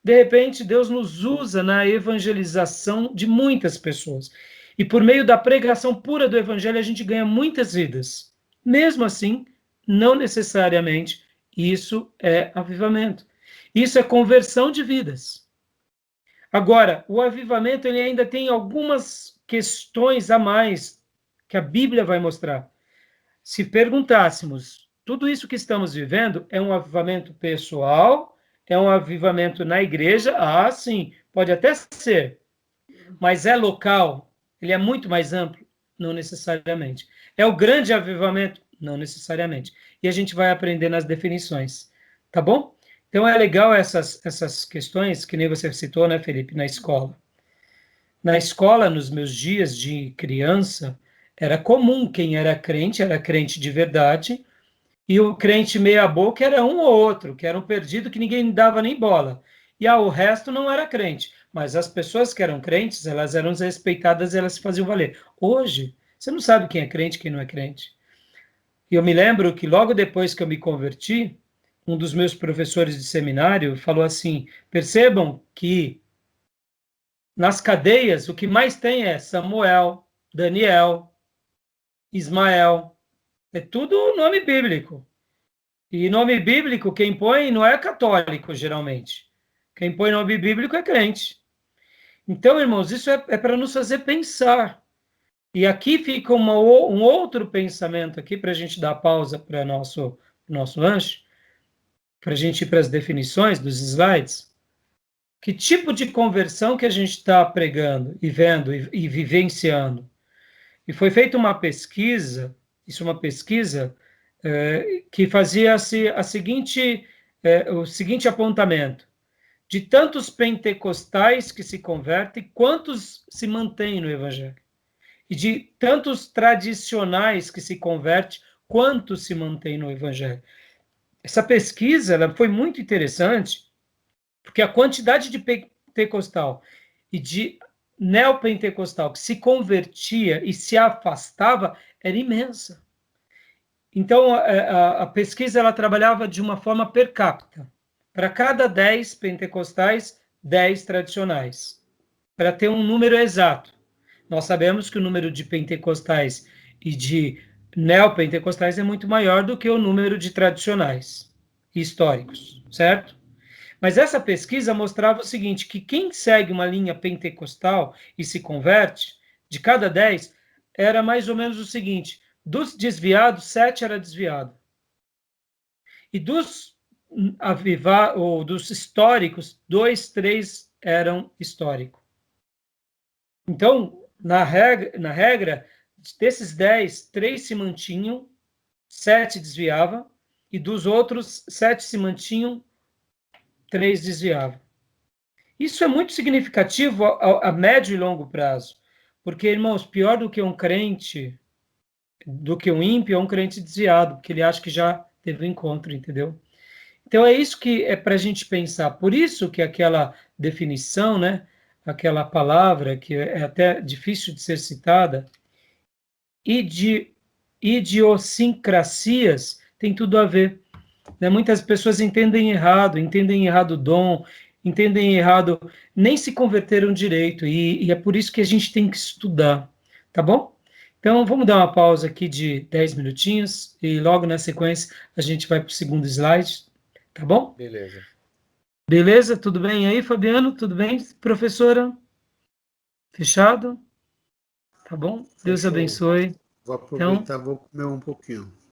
De repente, Deus nos usa na evangelização de muitas pessoas. E por meio da pregação pura do evangelho, a gente ganha muitas vidas. Mesmo assim, não necessariamente isso é avivamento. Isso é conversão de vidas. Agora, o avivamento ele ainda tem algumas questões a mais que a Bíblia vai mostrar. Se perguntássemos, tudo isso que estamos vivendo é um avivamento pessoal? É um avivamento na igreja? Ah, sim, pode até ser. Mas é local? Ele é muito mais amplo? Não necessariamente. É o grande avivamento? Não necessariamente. E a gente vai aprender nas definições. Tá bom? Então é legal essas questões, que nem você citou, né, Felipe, na escola. Na escola, nos meus dias de criança, era comum quem era crente de verdade, e o crente meia-boca era um ou outro, que era um perdido que ninguém dava nem bola. E o resto não era crente. Mas as pessoas que eram crentes, elas eram respeitadas e elas se faziam valer. Hoje, você não sabe quem é crente e quem não é crente. E eu me lembro que logo depois que eu me converti, um dos meus professores de seminário falou assim, percebam que nas cadeias o que mais tem é Samuel, Daniel, Ismael. É tudo nome bíblico. E nome bíblico, quem põe não é católico, geralmente. Quem põe nome bíblico é crente. Então, irmãos, isso é para nos fazer pensar. E aqui fica um outro pensamento aqui, para a gente dar pausa para nosso lanche, para a gente ir para as definições dos slides. Que tipo de conversão que a gente está pregando e vendo e vivenciando? E foi feita uma pesquisa, que fazia o seguinte apontamento. De tantos pentecostais que se convertem, quantos se mantêm no Evangelho? E de tantos tradicionais que se convertem, quantos se mantêm no Evangelho? Essa pesquisa ela foi muito interessante, porque a quantidade de pentecostal e de neopentecostal que se convertia e se afastava era imensa. Então, a pesquisa ela trabalhava de uma forma per capita. Para cada 10 pentecostais, 10 tradicionais. Para ter um número exato. Nós sabemos que o número de pentecostais e de neopentecostais é muito maior do que o número de tradicionais históricos, certo? Mas essa pesquisa mostrava o seguinte, que quem segue uma linha pentecostal e se converte, de cada 10, era mais ou menos o seguinte, dos desviados, 7 era desviado. E dos dos históricos, 2, 3 eram históricos. Então, na regra, desses 10, 3 se mantinham, 7 desviavam, e dos outros, 7 se mantinham, 3 desviavam. Isso é muito significativo a médio e longo prazo, porque, irmãos, pior do que um crente, do que um ímpio, é um crente desviado, porque ele acha que já teve um encontro, entendeu? Então é isso que é para a gente pensar. Por isso que aquela definição, né, aquela palavra que é até difícil de ser citada, idiosincrasias, tem tudo a ver. Né? Muitas pessoas entendem errado o dom, entendem errado, nem se converteram direito, e é por isso que a gente tem que estudar, tá bom? Então, vamos dar uma pausa aqui de 10 minutinhos, e logo na sequência a gente vai para o segundo slide, tá bom? Beleza. Beleza? Tudo bem aí, Fabiano? Tudo bem, professora? Fechado? Tá bom? Deus Fechou. abençoe. Vou aproveitar, vou comer um pouquinho.